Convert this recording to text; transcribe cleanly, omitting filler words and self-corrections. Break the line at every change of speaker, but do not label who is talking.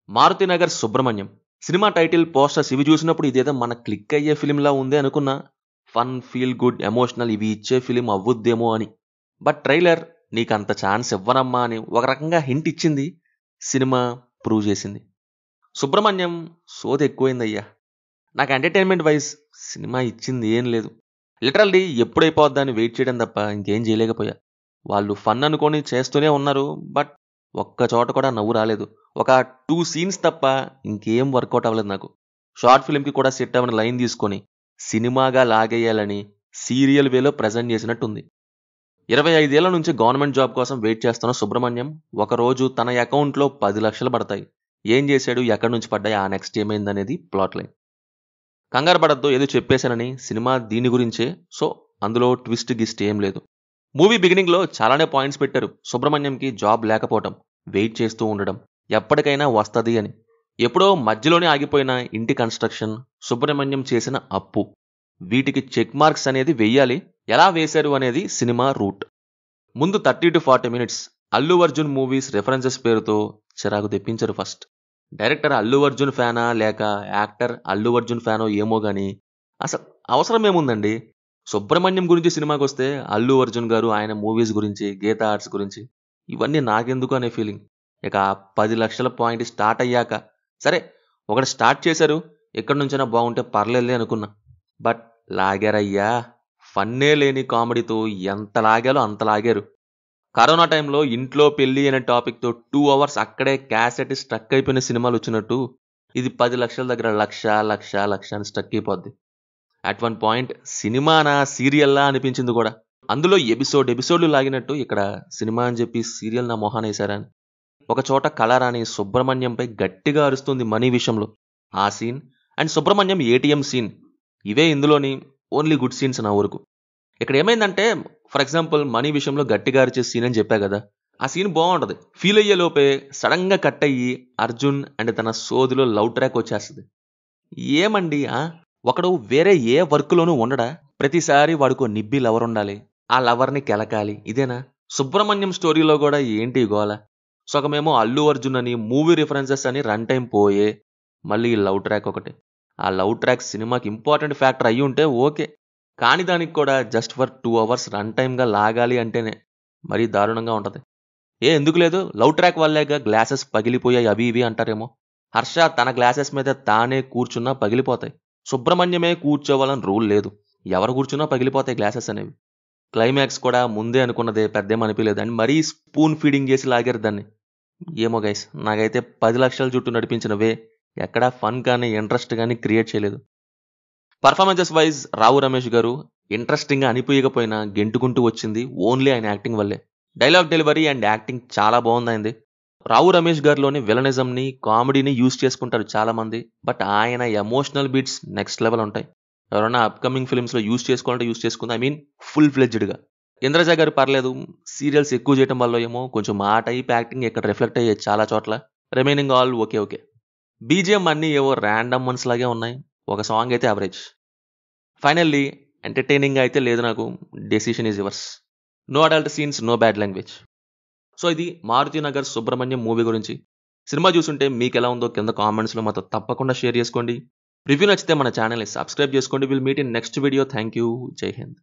Maruthi Nagar Subrahmanyam cinema title posters ఇవి చూసినప్పుడు ఇదేదో మన క్లిక్ అయ్యే ఫిలింలా ఉంది అనుకున్నా. ఫన్, ఫీల్ గుడ్, ఎమోషనల్ ఇవి ఇచ్చే ఫిలిం అవ్వుద్దేమో అని. బట్ ట్రైలర్ నీకంత ఛాన్స్ ఇవ్వనమ్మా అని ఒక రకంగా హింట్ ఇచ్చింది. సినిమా ప్రూవ్ చేసింది. సుబ్రహ్మణ్యం సోది ఎక్కువైందయ్యా. నాకు ఎంటర్టైన్మెంట్ వైజ్ సినిమా ఇచ్చింది ఏం లేదు. లిటరల్లీ ఎప్పుడైపోద్దని వెయిట్ చేయడం తప్ప ఇంకేం చేయలేకపోయా. వాళ్ళు ఫన్ అనుకొని చేస్తూనే ఉన్నారు. బట్ ఒక్క చోట కూడా నవ్వు రాలేదు. ఒక 2 సీన్స్ తప్ప ఇంకేం వర్కౌట్ అవ్వలేదు నాకు. షార్ట్ ఫిల్మ్కి కూడా సెట్ అవ్వని లైన్ తీసుకొని సినిమాగా లాగేయాలని సీరియల్ వేలో ప్రజెంట్ చేసినట్టుంది. 25 ఏళ్ల నుంచి గవర్నమెంట్ జాబ్ కోసం వెయిట్ చేస్తున్న సుబ్రహ్మణ్యం ఒకరోజు తన అకౌంట్లో 10 లక్షలు పడతాయి. ఏం చేశాడు, ఎక్కడి నుంచి పడ్డాయి, ఆ నెక్స్ట్ ఏమైందనేది ప్లాట్ లైన్. కంగారు పడద్దు, ఏదో చెప్పేశానని. సినిమా దీని గురించే. సో అందులో ట్విస్ట్ గిస్ట్ ఏం లేదు. మూవీ బిగినింగ్లో చాలానే పాయింట్స్ పెట్టారు. సుబ్రహ్మణ్యంకి జాబ్ లేకపోవటం, వెయిట్ చేస్తూ ఉండడం, ఎప్పటికైనా వస్తుంది అని. ఎప్పుడో మధ్యలోనే ఆగిపోయిన ఇంటి కన్స్ట్రక్షన్, సుబ్రహ్మణ్యం చేసిన అప్పు, వీటికి చెక్ మార్క్స్ అనేది వెయ్యాలి. ఎలా వేశారు అనేది సినిమా రూట్. ముందు 30 to 40 minutes Allu Arjun movies references పేరుతో చిరాకు తెప్పించారు. ఫస్ట్ డైరెక్టర్ అల్లు అర్జున్ ఫ్యానా లేక యాక్టర్ అల్లు అర్జున్ ఫ్యానో ఏమో గానీ అసలు అవసరం ఏముందండి. సుబ్రహ్మణ్యం గురించి సినిమాకి వస్తే అల్లు అర్జున్ గారు ఆయన మూవీస్ గురించి, గీతా ఆర్ట్స్ గురించి ఇవన్నీ నాకెందుకు అనే ఫీలింగ్. ఇక 10 లక్షల పాయింట్ స్టార్ట్ అయ్యాక సరే ఒకటి స్టార్ట్ చేశారు, ఎక్కడి నుంచైనా బాగుంటే పర్లేదులే అనుకున్నా. బట్ లాగారయ్యా. ఫన్నే లేని కామెడీతో ఎంత లాగాలో అంత లాగారు. కరోనా టైంలో ఇంట్లో పెళ్లి అనే టాపిక్తో 2 hours అక్కడే క్యాసెట్ స్ట్రక్ అయిపోయిన సినిమాలు వచ్చినట్టు ఇది 10 లక్షల దగ్గర లక్ష లక్ష లక్ష అని స్ట్రక్ అయిపోద్ది. అట్ వన్ పాయింట్ సినిమానా సీరియల్లా అనిపించింది కూడా. అందులో ఎపిసోడ్లు లాగినట్టు ఇక్కడ సినిమా అని చెప్పి సీరియల్ నా మొహాన్ వేశారా అని. ఒక చోట కళారాణి సుబ్రహ్మణ్యంపై గట్టిగా అరుస్తుంది మనీ విషయంలో. ఆ scene and Subrahmanyam ATM scene, ఇవే ఇందులోని ఓన్లీ గుడ్ సీన్స్ నా ఊరుకు. ఇక్కడ ఏమైందంటే, ఫర్ ఎగ్జాంపుల్ మనీ విషయంలో గట్టిగా అరిచే సీన్ అని చెప్పా కదా, ఆ సీన్ బాగుంటుంది. ఫీల్ అయ్యే లోపే సడన్గా కట్ అయ్యి అర్జున్ అండ్ తన సోదిలో లవ్ ట్రాక్ వచ్చేస్తుంది. ఏమండి ఒకడు వేరే ఏ వర్క్లోనూ ఉండడా? ప్రతిసారి వాడికో నిబ్బి లవర్ ఉండాలి, ఆ లవర్ని కెలకాలి, ఇదేనా? సుబ్రహ్మణ్యం స్టోరీలో కూడా ఏంటి గోల? సగమేమో అల్లు అర్జున్ అని, మూవీ రిఫరెన్సెస్ అని రన్ టైం పోయే, మళ్ళీ లవ్ ట్రాక్ ఒకటి. ఆ లవ్ ట్రాక్ సినిమాకి ఇంపార్టెంట్ ఫ్యాక్టర్ అయ్యి ఉంటే ఓకే, కానీ దానికి కూడా జస్ట్ ఫర్ 2 hours రన్ టైమ్గా లాగాలి అంటేనే మరీ దారుణంగా ఉంటుంది. ఎందుకు లేదు, లవ్ ట్రాక్ వల్లేగా గ్లాసెస్ పగిలిపోయాయి అవి ఇవి అంటారేమో. హర్ష తన గ్లాసెస్ మీద తానే కూర్చున్నా పగిలిపోతాయి. సుబ్రహ్మణ్యమే కూర్చోవాలని రూల్ లేదు, ఎవరు కూర్చున్నా పగిలిపోతాయి గ్లాసెస్ అనేవి. క్లైమాక్స్ కూడా ముందే అనుకున్నదే, పెద్దేం అనిపించలేదు. అండ్ మరీ స్పూన్ ఫీడింగ్ చేసి లాగారు దాన్ని. ఏమో గైస్, నాకైతే 10 లక్షల చుట్టూ నడిపించినవే ఎక్కడా ఫన్ కానీ ఇంట్రెస్ట్ కానీ క్రియేట్ చేయలేదు. పర్ఫార్మెన్సెస్ వైజ్ రావు రమేష్ గారు ఇంట్రెస్టింగ్గా అనిపించకపోయినా గెంటుకుంటూ వచ్చింది ఓన్లీ ఆయన యాక్టింగ్ వల్లే. డైలాగ్ డెలివరీ అండ్ యాక్టింగ్ చాలా బాగుంది. రావు రమేష్ గారిలోని విలనిజంని, కామెడీని యూజ్ చేసుకుంటారు చాలా మంది. బట్ ఆయన ఎమోషనల్ బీట్స్ నెక్స్ట్ లెవెల్ ఉంటాయి. ఎవరైనా అప్కమింగ్ ఫిల్మ్స్లో యూజ్ చేసుకోవాలంటే యూజ్ చేసుకుంది. ఐ మీన్ ఫుల్ ఫ్లెడ్జ్డ్గా. ఇంద్రజ గారు పర్లేదు, సీరియల్స్ ఎక్కువ చేయడం వల్ల ఏమో కొంచెం ఆ టైప్ యాక్టింగ్ ఇక్కడ రిఫ్లెక్ట్ అయ్యేది చాలా చోట్ల. Remaining all okay. బీజిఎం అన్నీ ఏవో ర్యాండమ్ వన్స్ లాగే ఉన్నాయి. ఒక సాంగ్ అయితే యావరేజ్. ఫైనల్లీ ఎంటర్టైనింగ్ అయితే లేదు నాకు. Decision is yours. No adult scenes, no bad language. So ఇది మారుతినగర్ సుబ్రహ్మణ్యం మూవీ గురించి. సినిమా చూసుంటే మీకు ఎలా ఉందో కింద కామెంట్స్లో మాతో తప్పకుండా షేర్ చేసుకోండి. రివ్యూ నచ్చితే మన ఛానల్ని సబ్స్క్రైబ్ చేసుకోండి. Will meet in next video. Thank you. జై హింద్.